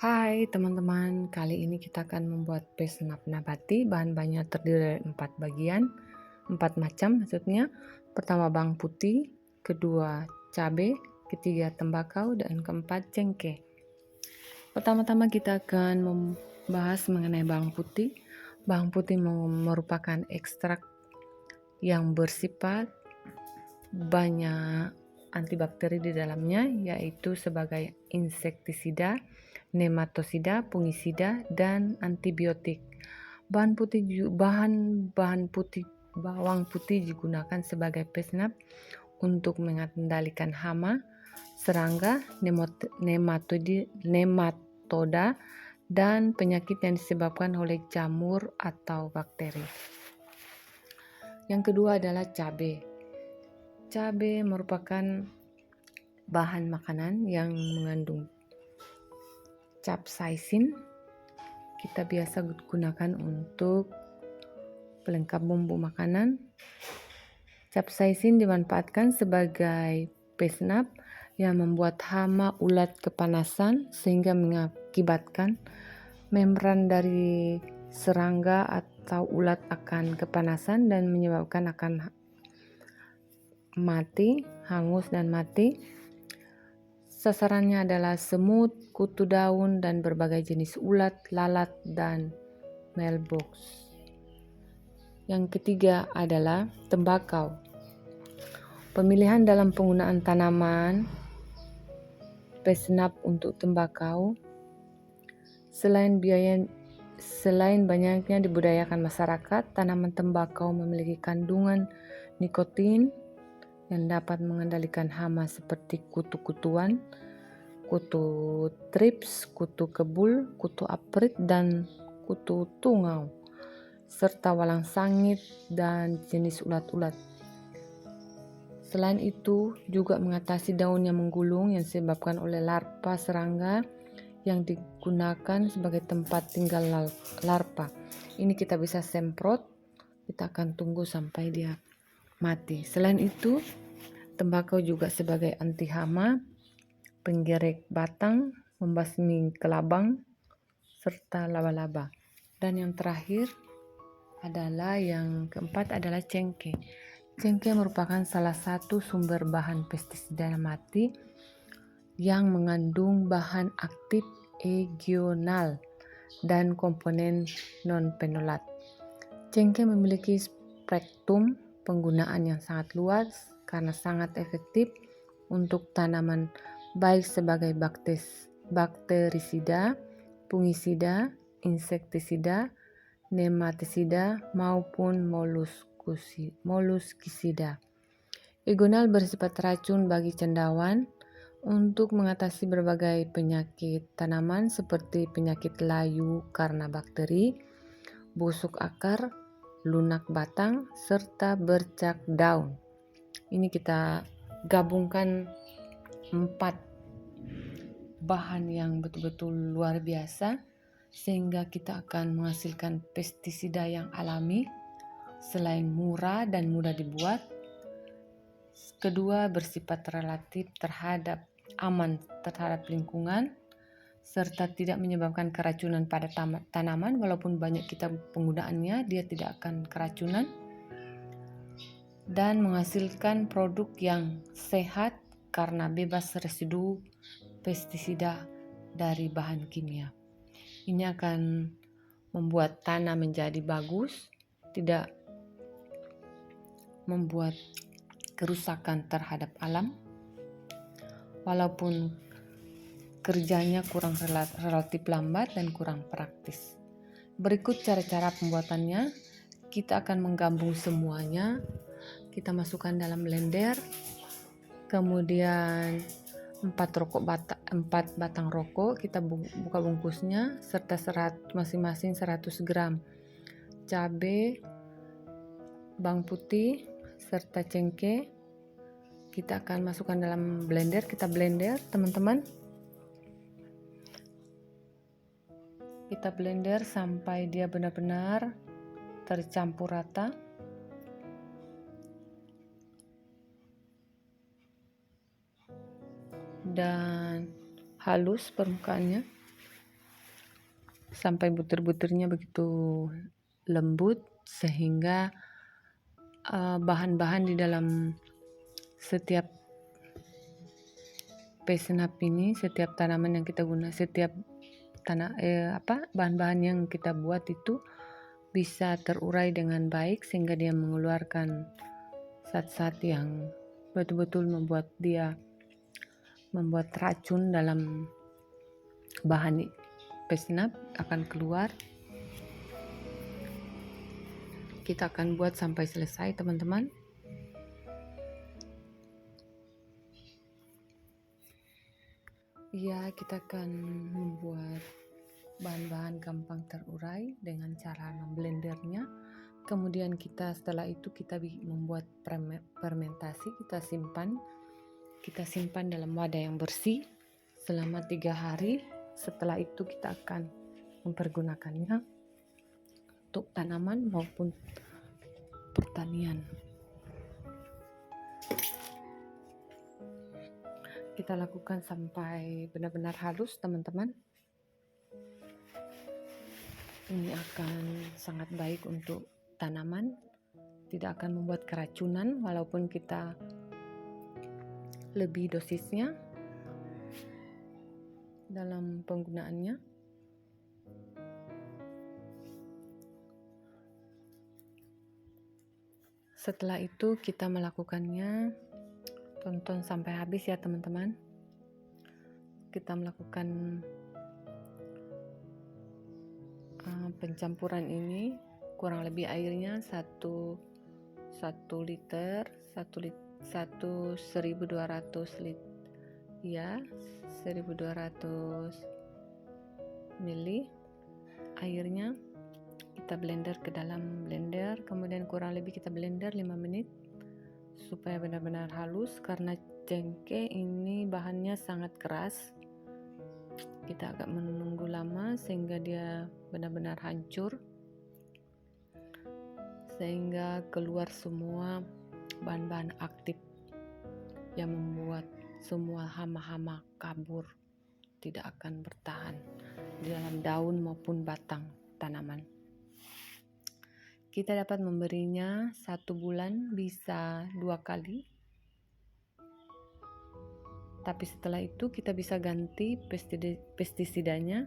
Hai teman-teman, kali ini kita akan membuat pesnap nabati. Bahan-bahannya terdiri dari 4 bagian, 4 macam maksudnya. Pertama bawang putih, kedua cabai, ketiga tembakau, dan keempat cengkeh. Pertama-tama kita akan membahas mengenai bawang putih. Bawang putih merupakan ekstrak yang bersifat banyak antibakteri di dalamnya, yaitu sebagai insektisida, nematosida, fungisida, dan antibiotik. Bahan putih bawang putih digunakan sebagai pesnap untuk mengendalikan hama, serangga, nematoda, dan penyakit yang disebabkan oleh jamur atau bakteri. Yang kedua adalah cabai. Cabai merupakan bahan makanan yang mengandung capsaicin. Kita biasa gunakan untuk pelengkap bumbu makanan. Capsaicin dimanfaatkan sebagai pesnap yang membuat hama ulat kepanasan sehingga mengakibatkan membran dari serangga atau ulat akan kepanasan dan menyebabkan akan mati, hangus dan mati. Sasarannya adalah semut, kutu daun, dan berbagai jenis ulat, lalat, dan mailbox. Yang ketiga adalah tembakau. Pemilihan dalam penggunaan tanaman pesnap untuk tembakau, selain banyaknya dibudidayakan masyarakat, tanaman tembakau memiliki kandungan nikotin yang dapat mengendalikan hama seperti kutu-kutuan, kutu trips, kutu kebul, kutu aprit, dan kutu tungau, serta walang sangit dan jenis ulat-ulat. Selain itu, juga mengatasi daun yang menggulung yang disebabkan oleh larva serangga yang digunakan sebagai tempat tinggal larva. Ini kita bisa semprot, kita akan tunggu sampai dia mati. Selain itu, tembakau juga sebagai anti hama, penggerek batang, membasmi kelabang, serta laba-laba. Dan yang terakhir adalah yang keempat adalah cengkeh. Cengkeh merupakan salah satu sumber bahan pestisida mati yang mengandung bahan aktif egional dan komponen non-fenolat. Cengkeh memiliki spektrum penggunaan yang sangat luas karena sangat efektif untuk tanaman, baik sebagai bakterisida, fungisida, insektisida, nematisida, maupun moluskisida. Egional bersifat racun bagi cendawan untuk mengatasi berbagai penyakit tanaman seperti penyakit layu karena bakteri, busuk akar, lunak batang, serta bercak daun. Ini kita gabungkan 4 bahan yang betul-betul luar biasa sehingga kita akan menghasilkan pestisida yang alami, selain murah dan mudah dibuat. Kedua, bersifat relatif aman terhadap lingkungan serta tidak menyebabkan keracunan pada tanaman. Walaupun banyak kita penggunaannya, dia tidak akan keracunan dan menghasilkan produk yang sehat karena bebas residu pestisida dari bahan kimia. Ini akan membuat tanah menjadi bagus, tidak membuat kerusakan terhadap alam, walaupun kerjanya kurang relatif lambat dan kurang praktis. Berikut cara-cara pembuatannya. Kita akan menggabung semuanya. Kita masukkan dalam blender, kemudian 4 batang rokok, kita buka bungkusnya serta masing-masing 100 gram cabai, bawang putih, serta cengkeh. Kita akan masukkan dalam blender, kita blender teman-teman. Kita blender sampai dia benar-benar tercampur rata. Dan halus permukaannya. sampai butir-butirnya begitu lembut, sehingga bahan-bahan di dalam setiap pesenap ini, setiap tanaman yang kita guna, setiap bahan-bahan yang kita buat itu bisa terurai dengan baik, sehingga dia mengeluarkan zat-zat yang betul-betul membuat racun dalam bahan pesenap akan keluar. Kita akan buat sampai selesai, teman-teman. Ya, kita akan membuat bahan-bahan gampang terurai dengan cara memblendernya. Kemudian setelah itu kita membuat fermentasi. Kita simpan dalam wadah yang bersih selama 3 hari. Setelah itu kita akan mempergunakannya untuk tanaman maupun pertanian. Kita lakukan sampai benar-benar halus, teman-teman. Ini akan sangat baik untuk tanaman, tidak akan membuat keracunan walaupun kita lebih dosisnya dalam penggunaannya. Setelah itu kita melakukannya, tonton sampai habis ya teman-teman. Kita melakukan pencampuran ini, kurang lebih airnya 1 liter, 1200 liter ya, 1200 ml airnya. Kita blender ke dalam blender, kemudian kurang lebih kita blender 5 menit supaya benar-benar halus, karena cengkeh ini bahannya sangat keras. Kita agak menunggu lama sehingga dia benar-benar hancur, sehingga keluar semua bahan-bahan aktif yang membuat semua hama-hama kabur, tidak akan bertahan di dalam daun maupun batang tanaman. Kita dapat memberinya 1 bulan bisa 2 kali. Tapi setelah itu kita bisa ganti pestisidanya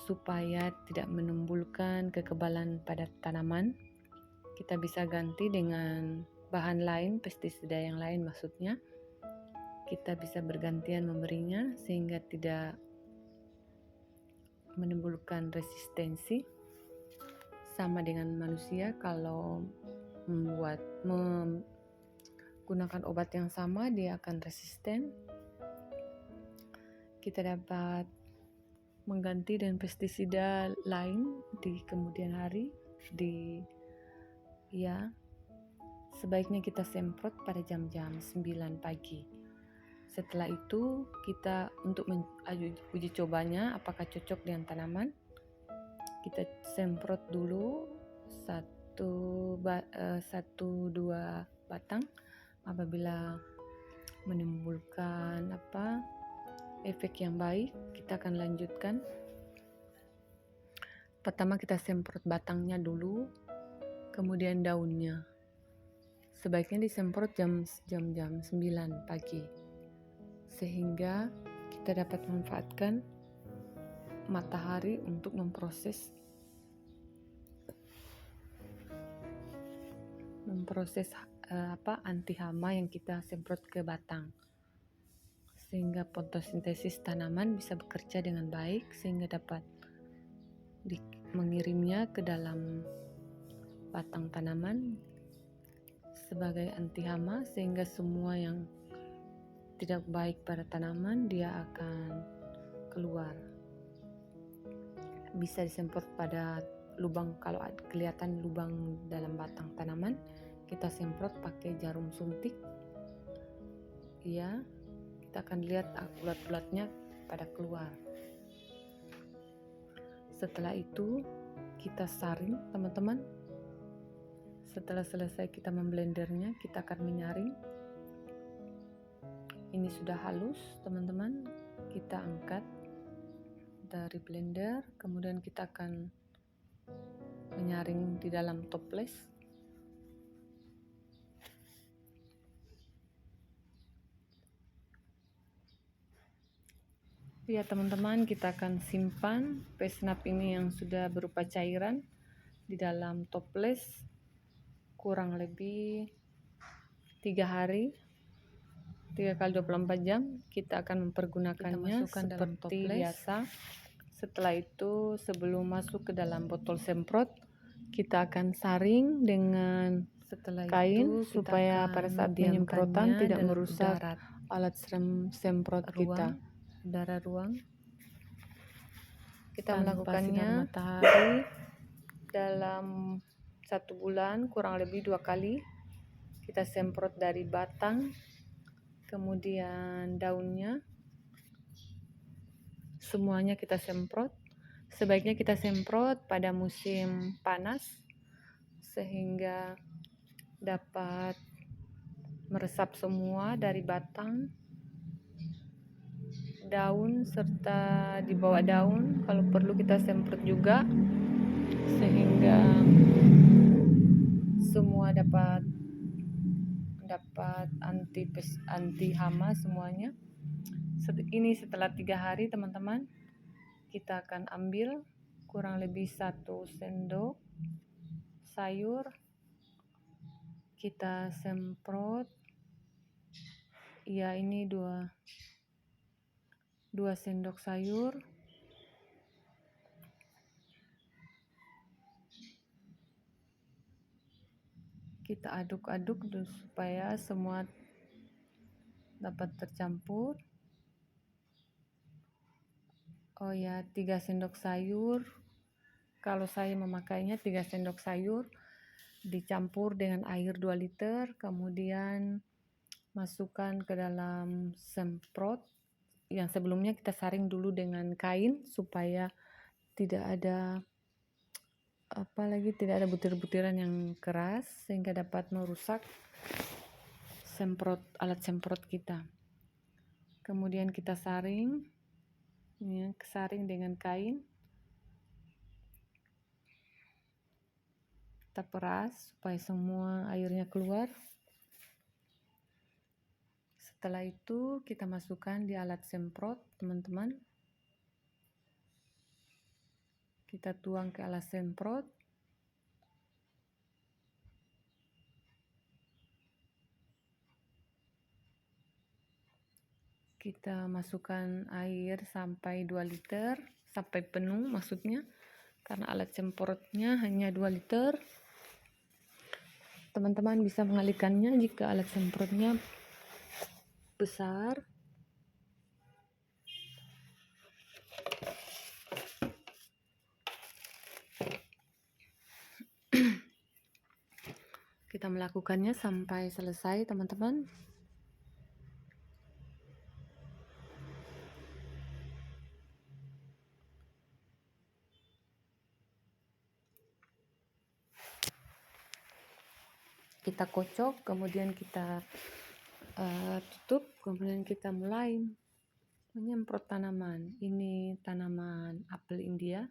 supaya tidak menimbulkan kekebalan pada tanaman. Kita bisa ganti dengan bahan lain, pestisida yang lain maksudnya. Kita bisa bergantian memberinya sehingga tidak menimbulkan resistensi. Sama dengan manusia, kalau menggunakan obat yang sama, dia akan resisten. Kita dapat mengganti dengan pestisida lain di kemudian hari. Sebaiknya kita semprot pada jam-jam 9 pagi. Setelah itu kita untuk uji cobanya apakah cocok dengan tanaman, kita semprot dulu 1-2 batang. Apabila menimbulkan efek yang baik, kita akan lanjutkan. Pertama kita semprot batangnya dulu, kemudian daunnya. Sebaiknya disemprot jam 9 pagi sehingga kita dapat memanfaatkan matahari untuk memproses anti hama yang kita semprot ke batang, sehingga fotosintesis tanaman bisa bekerja dengan baik, sehingga dapat mengirimnya ke dalam batang tanaman sebagai anti hama, sehingga semua yang tidak baik pada tanaman dia akan keluar. Bisa disemprot pada lubang, kalau kelihatan lubang dalam batang tanaman, kita semprot pakai jarum suntik. Ya, kita akan lihat ulat-ulatnya pada keluar. Setelah itu kita saring, teman-teman. Setelah selesai kita memblendernya, kita akan menyaring. Ini sudah halus, teman-teman. Kita angkat dari blender, kemudian kita akan menyaring di dalam toples. Ya teman-teman, kita akan simpan pesnap ini yang sudah berupa cairan di dalam toples kurang lebih 3 hari, 3 kali 24 jam. Kita akan mempergunakannya seperti biasa. Setelah itu, sebelum masuk ke dalam botol semprot, kita akan saring dengan kain supaya pada saat penyemprotan tidak merusak alat semprot kita. Udara ruang. Kita melakukannya matahari dalam 1 bulan kurang lebih 2 kali. Kita semprot dari batang, kemudian daunnya, semuanya kita semprot. Sebaiknya kita semprot pada musim panas sehingga dapat meresap semua dari batang, daun, serta di bawah daun. Kalau perlu kita semprot juga sehingga semua dapat anti hama semuanya. Ini setelah 3 hari teman-teman, kita akan ambil kurang lebih 1 sendok sayur, kita semprot. Ya, ini 2 sendok sayur. Kita aduk-aduk supaya semua dapat tercampur. Oh ya, 3 sendok sayur. Kalau saya memakainya 3 sendok sayur dicampur dengan air 2 liter, kemudian masukkan ke dalam semprot. Yang sebelumnya kita saring dulu dengan kain supaya tidak ada butir-butiran yang keras sehingga dapat merusak alat semprot kita. Kemudian kita saring dengan kain. Kita peras supaya semua airnya keluar. Setelah itu kita masukkan di alat semprot, teman-teman. Kita tuang ke alat semprot. Kita masukkan air sampai 2 liter, sampai penuh maksudnya, karena alat semprotnya hanya 2 liter. Teman-teman bisa mengalihkannya jika alat semprotnya besar. Kita melakukannya sampai selesai, teman-teman. Kita kocok, kemudian kita tutup, kemudian kita mulai menyemprot tanaman. Ini tanaman apel India.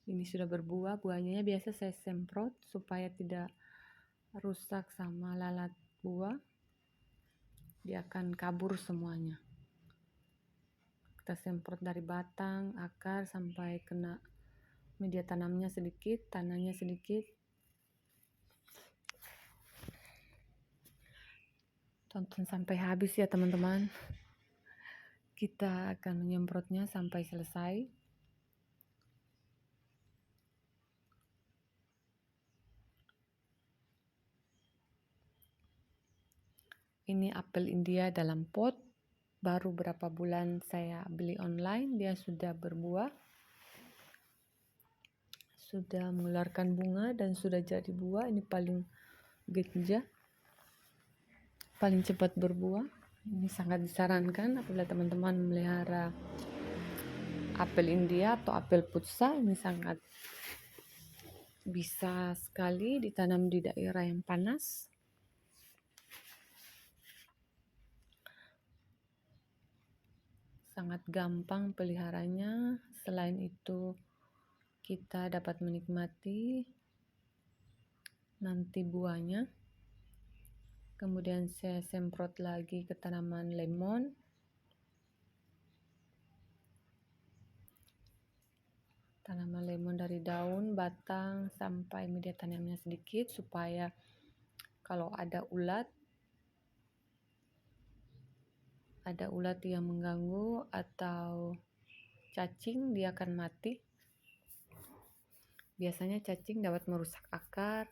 Ini sudah berbuah. Buahnya biasa saya semprot supaya tidak rusak sama lalat buah. Dia akan kabur semuanya. Kita semprot dari batang, akar sampai kena media tanamnya sedikit, tanahnya sedikit. Tonton sampai habis ya teman-teman. Kita akan menyemprotnya sampai selesai. Ini apel India dalam pot. Baru berapa bulan saya beli online, dia sudah berbuah. Sudah mengeluarkan bunga dan sudah jadi buah. Ini paling ganja, paling cepat berbuah. Ini sangat disarankan apabila teman-teman memelihara apel India atau apel putsa. Ini sangat bisa sekali ditanam di daerah yang panas. Sangat gampang peliharanya, Selain itu kita dapat menikmati nanti buahnya. Kemudian saya semprot lagi ke tanaman lemon. Tanaman lemon dari daun, batang, sampai media tanamnya sedikit supaya kalau ada ulat yang mengganggu atau cacing, dia akan mati. Biasanya cacing dapat merusak akar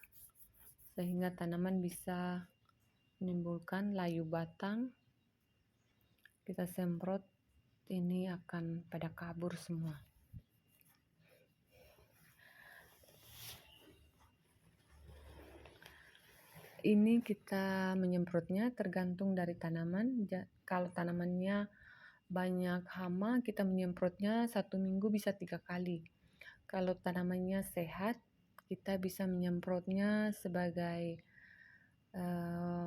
sehingga tanaman bisa menimbulkan layu batang. Kita semprot, ini akan pada kabur semua. Ini kita menyemprotnya tergantung dari tanaman. Kalau tanamannya banyak hama, kita menyemprotnya 1 minggu bisa 3 kali. Kalau tanamannya sehat, kita bisa menyemprotnya sebagai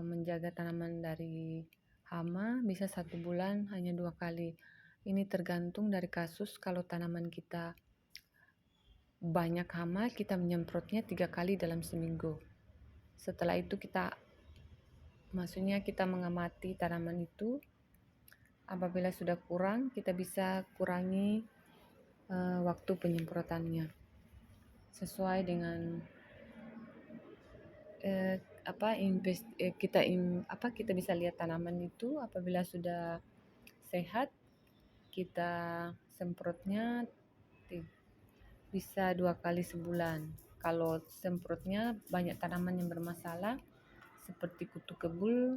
menjaga tanaman dari hama, bisa 1 bulan hanya 2 kali. Ini tergantung dari kasus. Kalau tanaman kita banyak hama, kita menyemprotnya 3 kali dalam seminggu. Setelah itu kita mengamati tanaman itu. Apabila sudah kurang, kita bisa kurangi waktu penyemprotannya sesuai dengan kita bisa lihat tanaman itu. Apabila sudah sehat, kita semprotnya bisa 2 kali sebulan. Kalau semprotnya banyak tanaman yang bermasalah seperti kutu kebul,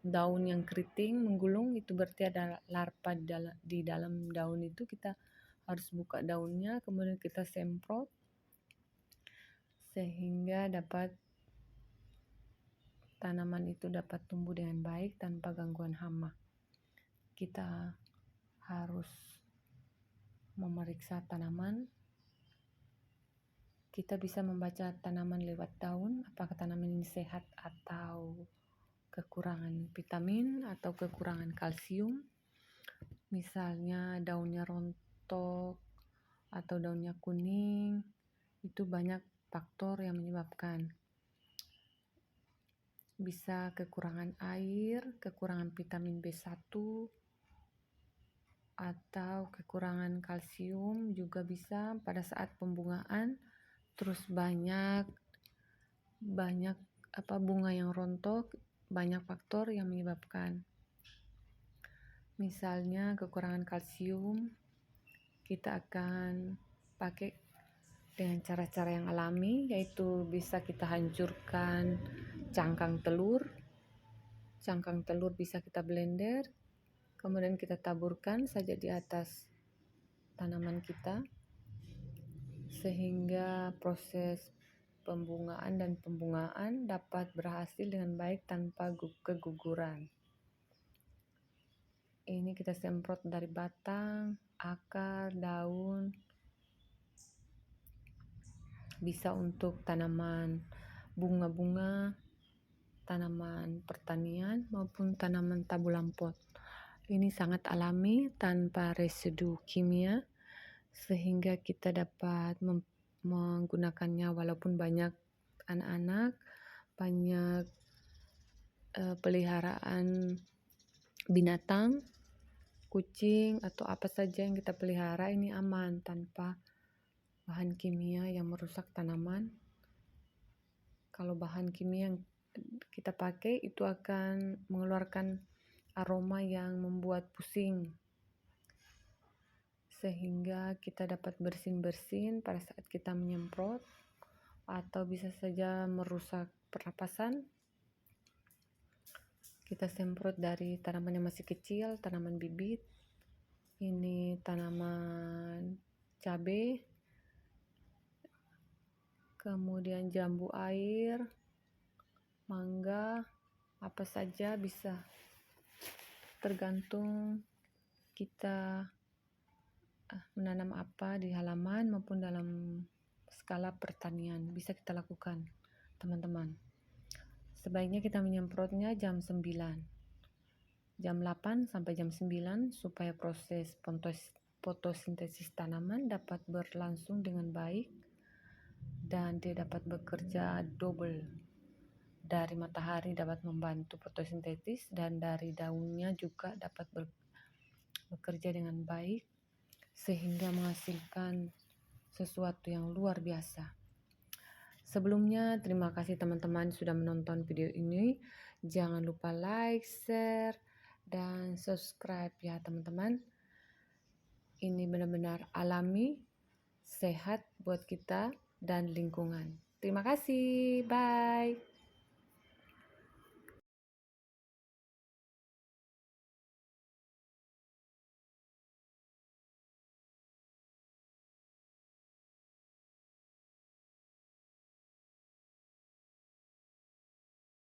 daun yang keriting menggulung, itu berarti ada larva di dalam daun itu. Kita harus buka daunnya, kemudian kita semprot sehingga tanaman itu dapat tumbuh dengan baik tanpa gangguan hama. Kita harus memeriksa tanaman. Kita bisa membaca tanaman lewat daun, apakah tanaman ini sehat atau kekurangan vitamin atau kekurangan kalsium. Misalnya daunnya rontok atau daunnya kuning, itu banyak faktor yang menyebabkan. Bisa kekurangan air, kekurangan vitamin B1, atau kekurangan kalsium juga bisa pada saat pembungaan. Terus banyak bunga yang rontok, banyak faktor yang menyebabkan. Misalnya kekurangan kalsium, kita akan pakai dengan cara-cara yang alami, yaitu bisa kita hancurkan cangkang telur. Cangkang telur bisa kita blender, kemudian kita taburkan saja di atas tanaman kita, sehingga proses pembungaan dan pembungaan dapat berhasil dengan baik tanpa keguguran. Ini kita semprot dari batang, akar, daun. Bisa untuk tanaman bunga-bunga, tanaman pertanian, maupun tanaman tabulam pot. Ini sangat alami tanpa residu kimia, sehingga kita dapat menggunakannya walaupun banyak anak-anak, banyak peliharaan binatang, kucing atau apa saja yang kita pelihara. Ini aman tanpa bahan kimia yang merusak tanaman. Kalau bahan kimia yang kita pakai itu akan mengeluarkan aroma yang membuat pusing, sehingga kita dapat bersin-bersin pada saat kita menyemprot, atau bisa saja merusak pernapasan. Kita semprot dari tanaman yang masih kecil, tanaman bibit. Ini tanaman cabai, kemudian jambu air, mangga, apa saja bisa, tergantung kita menanam apa di halaman maupun dalam skala pertanian. Bisa kita lakukan, teman-teman. Sebaiknya kita menyemprotnya jam 9, jam 8 sampai jam 9 supaya proses fotosintesis tanaman dapat berlangsung dengan baik dan dia dapat bekerja double. Dari matahari dapat membantu fotosintesis dan dari daunnya juga dapat bekerja dengan baik sehingga menghasilkan sesuatu yang luar biasa. Sebelumnya, terima kasih teman-teman sudah menonton video ini. Jangan lupa like, share, dan subscribe ya teman-teman. Ini benar-benar alami, sehat buat kita dan lingkungan. Terima kasih, bye.